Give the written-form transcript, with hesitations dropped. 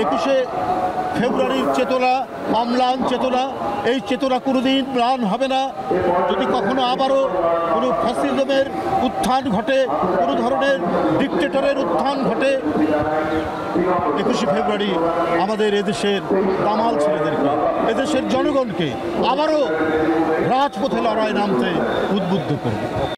একুশে ফেব্রুয়ারির চেতনা, অম্লান চেতনা, এই চেতনা কোনোদিন ম্লান হবে না যদি কখনো আবারও কোনো ফ্যাসিজমের উত্থান ঘটে, কোনো ধরনের ডিক্টেটরের উত্থান ঘটে। 21শে ফেব্রুয়ারি আমাদের এদেশের দামাল ছেলেদেরকে, এদেশের জনগণকে আবারও রাজপথে লড়াই নামতে উদ্বুদ্ধ করবে।